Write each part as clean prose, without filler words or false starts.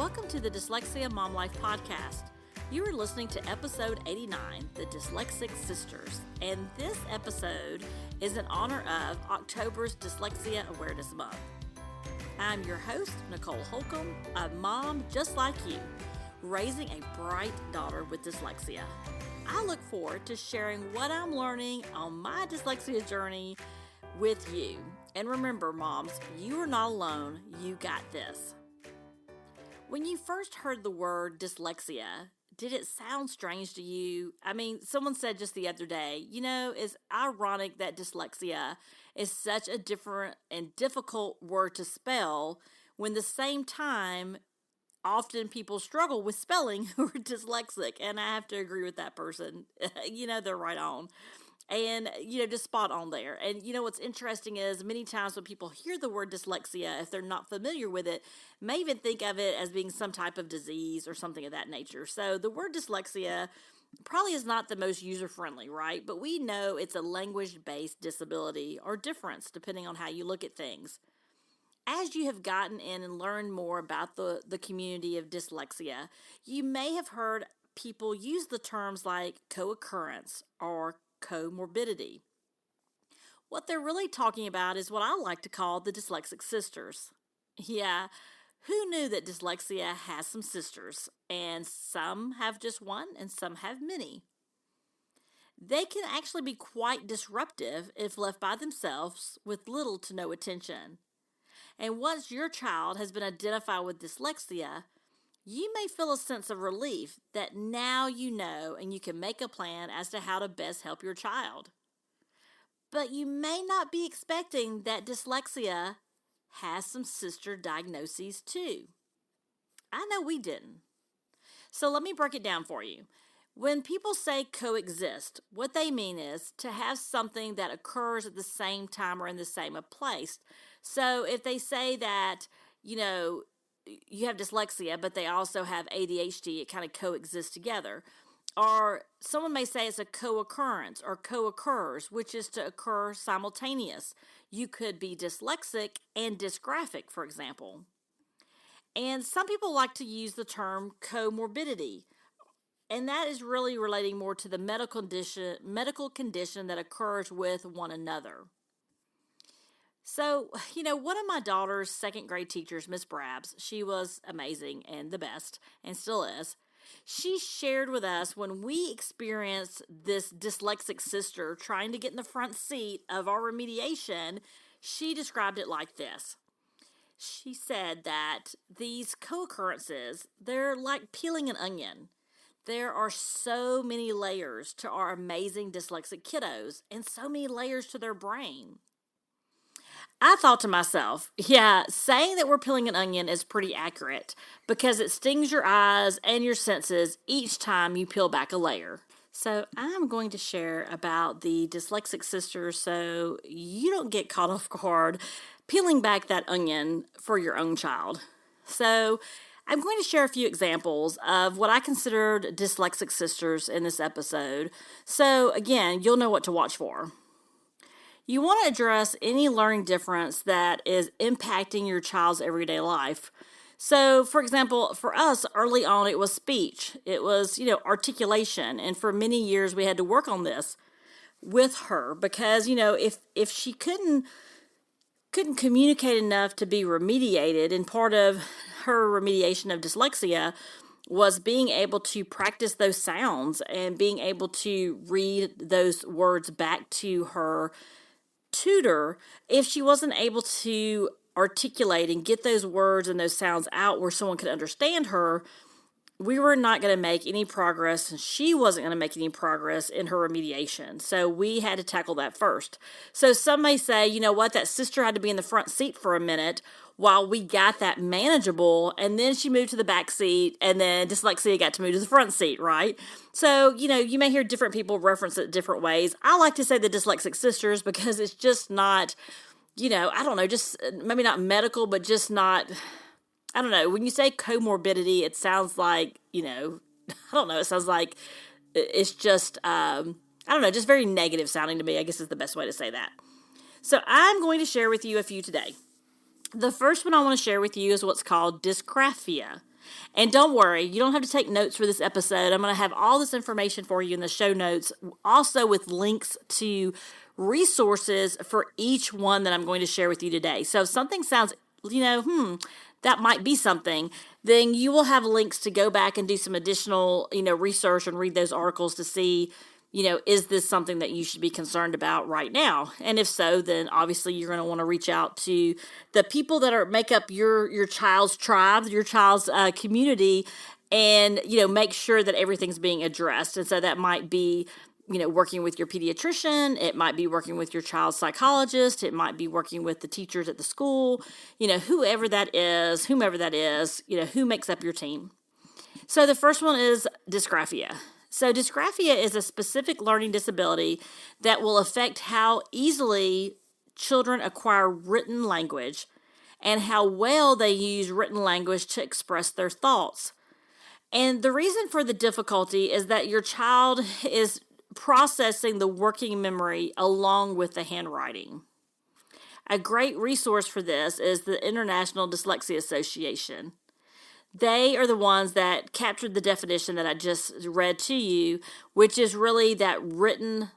Welcome to the Dyslexia Mom Life Podcast. You are listening to episode 89, the Dyslexic Sisters, and this episode is in honor of October's Dyslexia Awareness Month. I'm your host, Nicole Holcomb, a mom just like you, raising a bright daughter with dyslexia. I look forward to sharing what I'm learning on my dyslexia journey with you. And remember, moms, you are not alone. You got this. When you first heard the word dyslexia, did it sound strange to you? I mean, someone said just the other day, it's ironic that dyslexia is such a different and difficult word to spell when at the same time, often people struggle with spelling who are dyslexic. And I have to agree with that person. They're right on. And, just spot on there. And, what's interesting is many times when people hear the word dyslexia, if they're not familiar with it, may even think of it as being some type of disease or something of that nature. So the word dyslexia probably is not the most user-friendly, right? But we know it's a language-based disability or difference, depending on how you look at things. As you have gotten in and learned more about the community of dyslexia, you may have heard people use the terms like co-occurrence or comorbidity. What they're really talking about is what I like to call the Dyslexic Sisters. Yeah, who knew that dyslexia has some sisters, and some have just one and some have many? They can actually be quite disruptive if left by themselves with little to no attention. And once your child has been identified with dyslexia, you may feel a sense of relief that now you know and you can make a plan as to how to best help your child. But you may not be expecting that dyslexia has some sister diagnoses too. I know we didn't. So let me break it down for you. When people say coexist, what they mean is to have something that occurs at the same time or in the same place. So if they say that, you have dyslexia, but they also have ADHD, it kind of coexists together. Or someone may say it's a co-occurrence or co-occurs, which is to occur simultaneous. You could be dyslexic and dysgraphic, for example. And some people like to use the term comorbidity, and that is really relating more to the medical condition that occurs with one another. So, one of my daughter's second grade teachers, Miss Brabs, she was amazing and the best and still is. She shared with us when we experienced this dyslexic sister trying to get in the front seat of our remediation, she described it like this. She said that these co-occurrences, they're like peeling an onion. There are so many layers to our amazing dyslexic kiddos and so many layers to their brain. I thought to myself, saying that we're peeling an onion is pretty accurate because it stings your eyes and your senses each time you peel back a layer. So I'm going to share about the Dyslexic Sisters so you don't get caught off guard peeling back that onion for your own child. So I'm going to share a few examples of what I considered Dyslexic Sisters in this episode. So again, you'll know what to watch for. You want to address any learning difference that is impacting your child's everyday life. So, for example, for us, early on, it was speech. It was, articulation. And for many years, we had to work on this with her because, if she couldn't communicate enough to be remediated, and part of her remediation of dyslexia was being able to practice those sounds and being able to read those words back to her tutor. If she wasn't able to articulate and get those words and those sounds out where someone could understand her, we were not going to make any progress, and she wasn't going to make any progress in her remediation. So we had to tackle that first. So some may say, that sister had to be in the front seat for a minute while we got that manageable, and then she moved to the back seat, and then dyslexia got to move to the front seat, right? So, you may hear different people reference it different ways. I like to say the Dyslexic Sisters because it's just not, just maybe not medical, but just not, when you say comorbidity, it sounds like, it sounds like it's just, just very negative sounding to me, I guess is the best way to say that. So I'm going to share with you a few today. The first one I want to share with you is what's called dysgraphia. And don't worry, you don't have to take notes for this episode. I'm going to have all this information for you in the show notes, also with links to resources for each one that I'm going to share with you today. So if something sounds, that might be something, then you will have links to go back and do some additional, research and read those articles to see, is this something that you should be concerned about right now? And if so, then obviously you're going to want to reach out to the people that make up your child's tribe, your child's community, and, make sure that everything's being addressed. And so that might be, working with your pediatrician, it might be working with your child's psychologist, it might be working with the teachers at the school, whomever that is, who makes up your team. So the first one is dysgraphia. So dysgraphia is a specific learning disability that will affect how easily children acquire written language and how well they use written language to express their thoughts. And the reason for the difficulty is that your child is processing the working memory along with the handwriting. A great resource for this is the International Dyslexia Association. They are the ones that captured the definition that I just read to you, which is really that written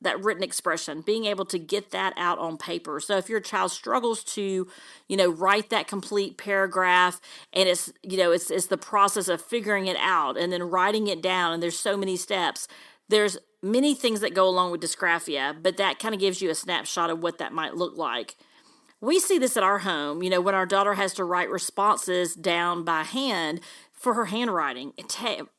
expression, being able to get that out on paper. So if your child struggles to, write that complete paragraph, and it's the process of figuring it out and then writing it down, and there's so many steps. There's many things that go along with dysgraphia, but that kind of gives you a snapshot of what that might look like. We see this at our home, when our daughter has to write responses down by hand for her handwriting,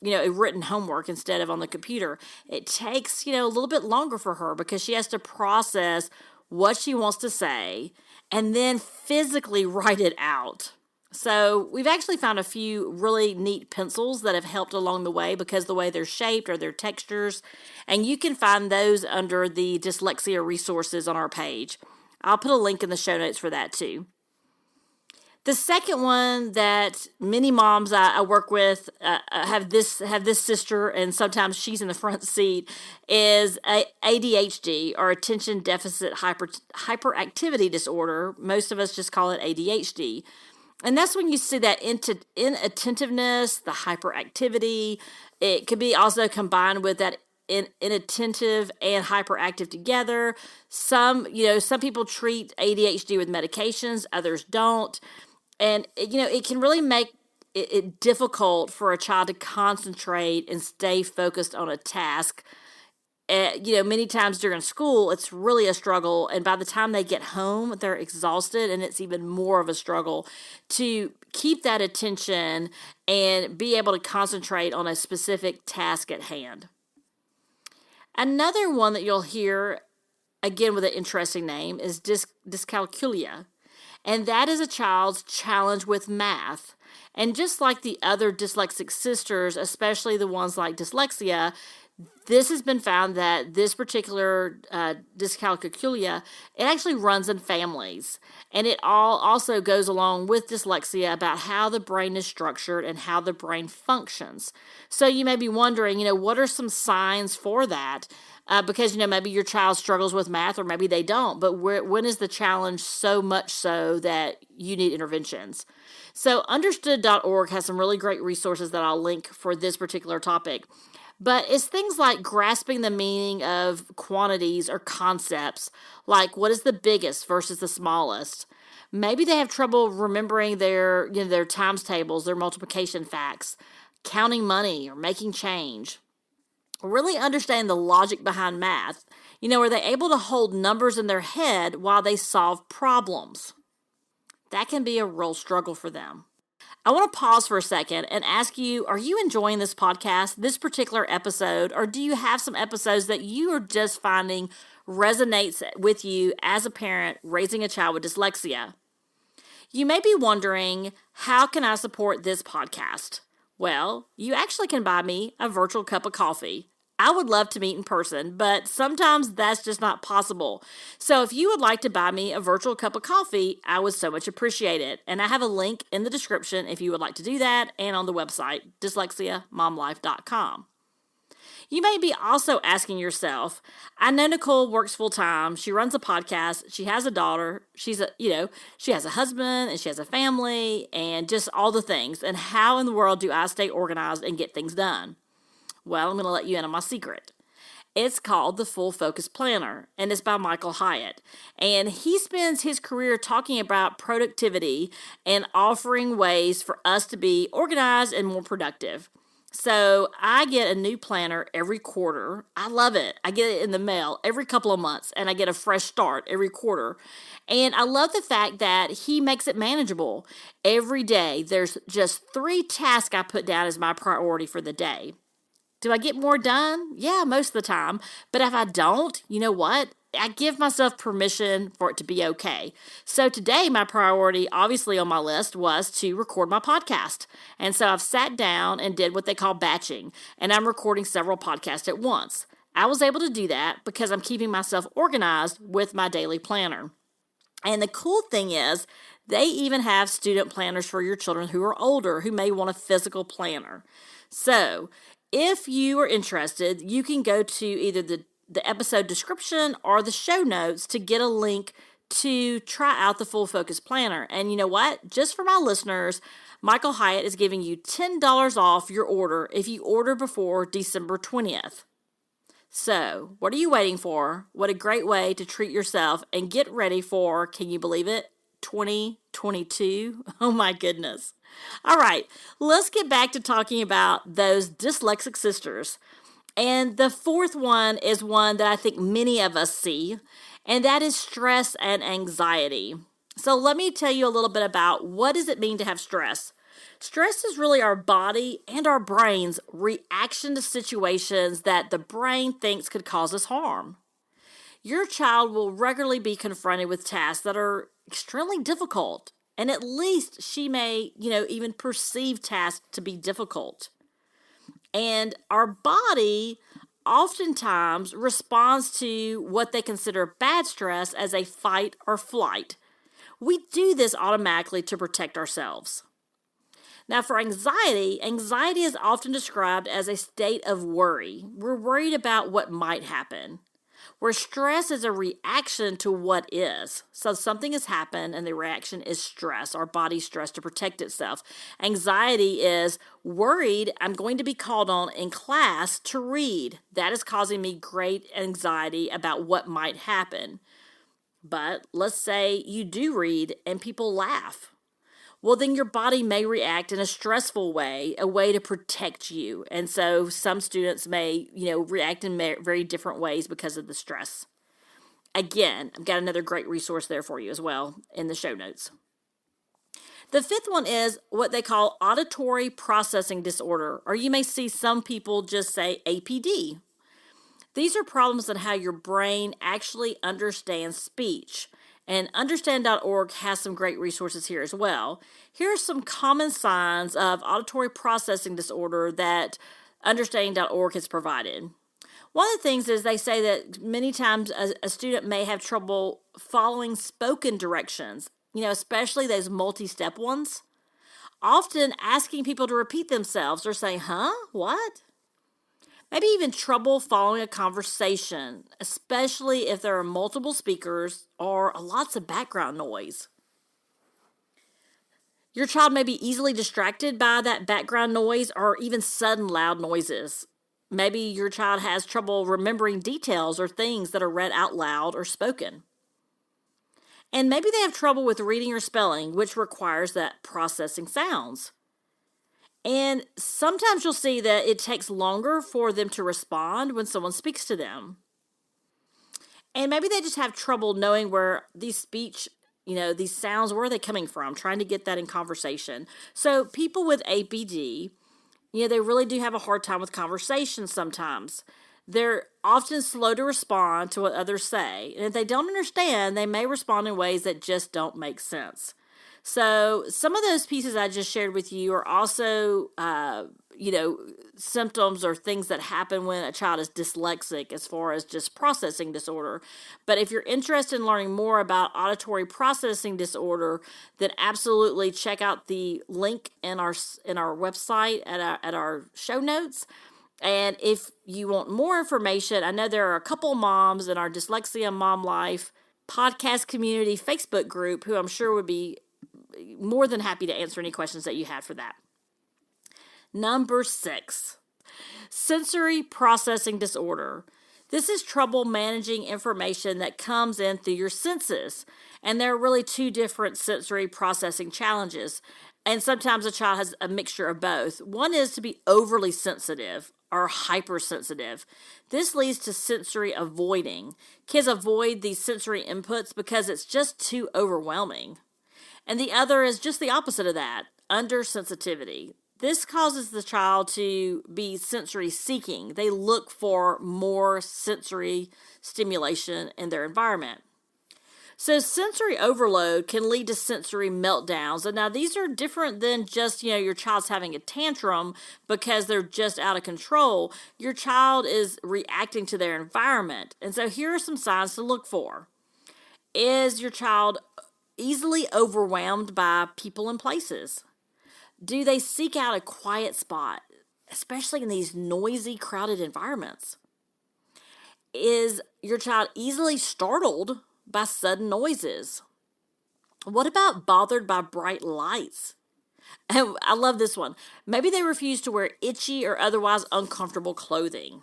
written homework instead of on the computer. It takes, a little bit longer for her because she has to process what she wants to say and then physically write it out. So we've actually found a few really neat pencils that have helped along the way because the way they're shaped or their textures, and you can find those under the dyslexia resources on our page. I'll put a link in the show notes for that too. The second one that many moms I work with have this sister, and sometimes she's in the front seat, is ADHD, or attention deficit hyperactivity disorder. Most of us just call it ADHD. And that's when you see that inattentiveness, the hyperactivity. It could be also combined with that inattentive and hyperactive together. Some people treat ADHD with medications, others don't. And, it can really make it difficult for a child to concentrate and stay focused on a task. Many times during school, it's really a struggle. And by the time they get home, they're exhausted, and it's even more of a struggle to keep that attention and be able to concentrate on a specific task at hand. Another one that you'll hear, again with an interesting name, is dyscalculia. And that is a child's challenge with math. And just like the other dyslexic sisters, especially the ones like dyslexia, this has been found that this particular dyscalculia, it actually runs in families. And it all also goes along with dyslexia about how the brain is structured and how the brain functions. So you may be wondering, what are some signs for that? Because, maybe your child struggles with math or maybe they don't. But when is the challenge so much so that you need interventions? So understood.org has some really great resources that I'll link for this particular topic. But it's things like grasping the meaning of quantities or concepts, like what is the biggest versus the smallest. Maybe they have trouble remembering their times tables, their multiplication facts, counting money or making change. Really understand the logic behind math. Are they able to hold numbers in their head while they solve problems? That can be a real struggle for them. I want to pause for a second and ask you, are you enjoying this podcast, this particular episode, or do you have some episodes that you are just finding resonates with you as a parent raising a child with dyslexia? You may be wondering, how can I support this podcast? Well, you actually can buy me a virtual cup of coffee. I would love to meet in person, but sometimes that's just not possible. So if you would like to buy me a virtual cup of coffee, I would so much appreciate it. And I have a link in the description if you would like to do that, and on the website, dyslexiamomlife.com. You may be also asking yourself, I know Nicole works full time. She runs a podcast. She has a daughter. She has a husband and she has a family and just all the things. And how in the world do I stay organized and get things done? Well, I'm going to let you in on my secret. It's called the Full Focus Planner, and it's by Michael Hyatt. And he spends his career talking about productivity and offering ways for us to be organized and more productive. So I get a new planner every quarter. I love it. I get it in the mail every couple of months, and I get a fresh start every quarter. And I love the fact that he makes it manageable. Every day, there's just 3 tasks I put down as my priority for the day. Do I get more done? Yeah, most of the time. But if I don't, you know what? I give myself permission for it to be okay. So today, my priority, obviously on my list, was to record my podcast. And so I've sat down and did what they call batching, and I'm recording several podcasts at once. I was able to do that because I'm keeping myself organized with my daily planner. And the cool thing is, they even have student planners for your children who are older, who may want a physical planner. So if you are interested, you can go to either the episode description or the show notes to get a link to try out the Full Focus Planner. And you know what? Just for my listeners, Michael Hyatt is giving you $10 off your order if you order before December 20th. So, what are you waiting for? What a great way to treat yourself and get ready for, can you believe it, 2022? Oh my goodness. All right, let's get back to talking about those dyslexic sisters. And the fourth one is one that I think many of us see, and that is stress and anxiety. So let me tell you a little bit about what does it mean to have stress. Stress is really our body and our brain's reaction to situations that the brain thinks could cause us harm. Your child will regularly be confronted with tasks that are extremely difficult, and at least she may, even perceive tasks to be difficult. And our body oftentimes responds to what they consider bad stress as a fight or flight. We do this automatically to protect ourselves. Now, for anxiety is often described as a state of worry. We're worried about what might happen. Where stress is a reaction to what is. So something has happened and the reaction is stress. Our body's stressed to protect itself. Anxiety is worried I'm going to be called on in class to read. That is causing me great anxiety about what might happen. But let's say you do read and people laugh. Well, then your body may react in a stressful way, a way to protect you. And so some students may, react in very different ways because of the stress. Again, I've got another great resource there for you as well in the show notes. The fifth one is what they call auditory processing disorder, or you may see some people just say APD. These are problems in how your brain actually understands speech. And understand.org has some great resources here as well. Here are some common signs of auditory processing disorder that understanding.org has provided. One of the things is they say that many times a student may have trouble following spoken directions, especially those multi-step ones. Often asking people to repeat themselves or saying, huh, what? Maybe even trouble following a conversation, especially if there are multiple speakers or lots of background noise. Your child may be easily distracted by that background noise or even sudden loud noises. Maybe your child has trouble remembering details or things that are read out loud or spoken. And maybe they have trouble with reading or spelling, which requires that processing sounds. And sometimes you'll see that it takes longer for them to respond when someone speaks to them. And maybe they just have trouble knowing where these speech, these sounds, where are they coming from, trying to get that in conversation. So people with APD, they really do have a hard time with conversation sometimes. They're often slow to respond to what others say. And if they don't understand, they may respond in ways that just don't make sense. So some of those pieces I just shared with you are also, symptoms or things that happen when a child is dyslexic as far as just processing disorder. But if you're interested in learning more about auditory processing disorder, then absolutely check out the link in our website at our show notes. And if you want more information, I know there are a couple moms in our Dyslexia Mom Life podcast community Facebook group who I'm sure would be more than happy to answer any questions that you had for that. Number 6, sensory processing disorder. This is trouble managing information that comes in through your senses. And there are really 2 different sensory processing challenges. And sometimes a child has a mixture of both. One is to be overly sensitive or hypersensitive. This leads to sensory avoiding. Kids avoid these sensory inputs because it's just too overwhelming. And the other is just the opposite of that, undersensitivity. This causes the child to be sensory seeking. They look for more sensory stimulation in their environment. So sensory overload can lead to sensory meltdowns. And now these are different than just, your child's having a tantrum because they're just out of control. Your child is reacting to their environment. And so here are some signs to look for. Is your child easily overwhelmed by people and places? Do they seek out a quiet spot, especially in these noisy, crowded environments? Is your child easily startled by sudden noises? What about bothered by bright lights? And I love this one. Maybe they refuse to wear itchy or otherwise uncomfortable clothing.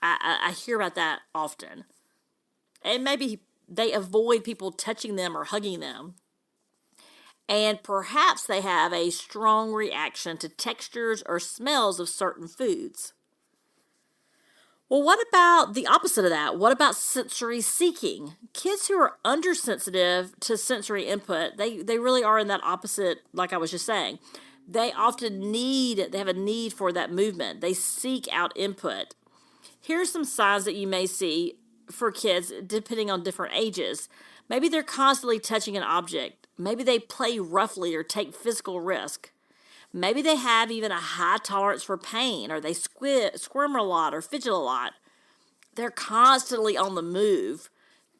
I hear about that often. And maybe they avoid people touching them or hugging them. And perhaps they have a strong reaction to textures or smells of certain foods. Well, what about the opposite of that? What about sensory seeking? Kids who are undersensitive to sensory input, they really are in that opposite, like I was just saying. They often have a need for that movement. They seek out input. Here are some signs that you may see for kids depending on different ages. Maybe they're constantly touching an object. Maybe they play roughly or take physical risk. Maybe they have even a high tolerance for pain, or they squirm a lot or fidget a lot. They're constantly on the move.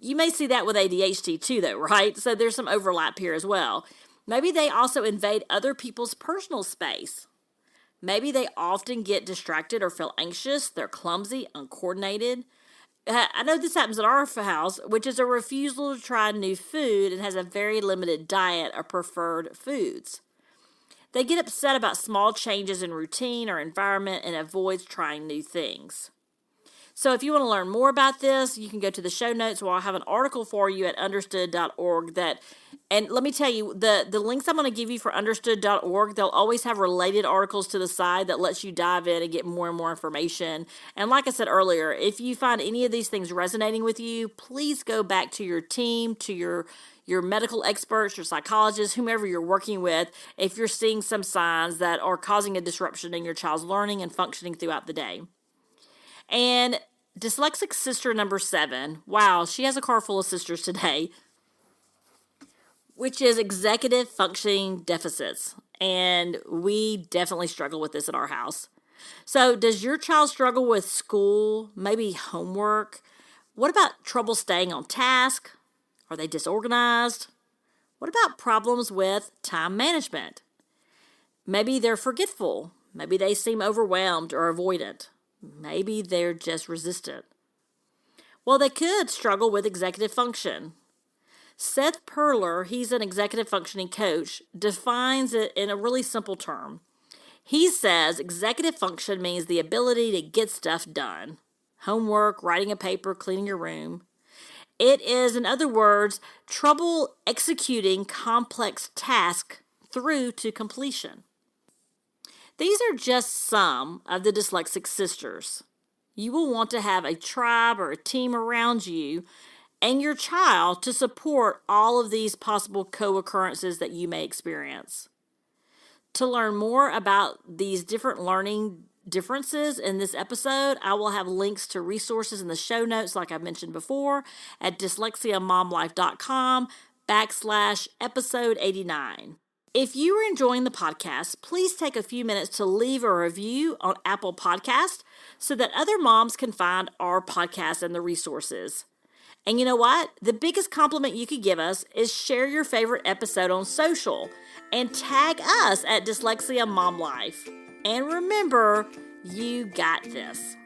You may see that with ADHD too, though, right? So there's some overlap here as well. Maybe they also invade other people's personal space. Maybe they often get distracted or feel anxious. They're clumsy, uncoordinated. I know this happens at our house, which is a refusal to try new food and has a very limited diet of preferred foods. They get upset about small changes in routine or environment and avoids trying new things. So if you want to learn more about this, you can go to the show notes where I'll have an article for you at understood.org and let me tell you, the links I'm going to give you for understood.org, they'll always have related articles to the side that lets you dive in and get more and more information. And like I said earlier, if you find any of these things resonating with you, please go back to your team, to your medical experts, your psychologists, whomever you're working with, if you're seeing some signs that are causing a disruption in your child's learning and functioning throughout the day. And Dyslexic Sister number 7, wow, she has a car full of sisters today, which is executive functioning deficits. And we definitely struggle with this at our house. So does your child struggle with school, maybe homework? What about trouble staying on task? Are they disorganized? What about problems with time management? Maybe they're forgetful. Maybe they seem overwhelmed or avoidant. Maybe they're just resistant. Well, they could struggle with executive function. Seth Perler, he's an executive functioning coach, defines it in a really simple term. He says executive function means the ability to get stuff done. Homework, writing a paper, cleaning your room. It is, in other words, trouble executing complex tasks through to completion. These are just some of the Dyslexic Sisters. You will want to have a tribe or a team around you and your child to support all of these possible co-occurrences that you may experience. To learn more about these different learning differences in this episode, I will have links to resources in the show notes like I mentioned before at dyslexiamomlife.com/episode 89. If you are enjoying the podcast, please take a few minutes to leave a review on Apple Podcast so that other moms can find our podcast and the resources. And you know what? The biggest compliment you could give us is share your favorite episode on social and tag us at Dyslexia Mom Life. And remember, You got this.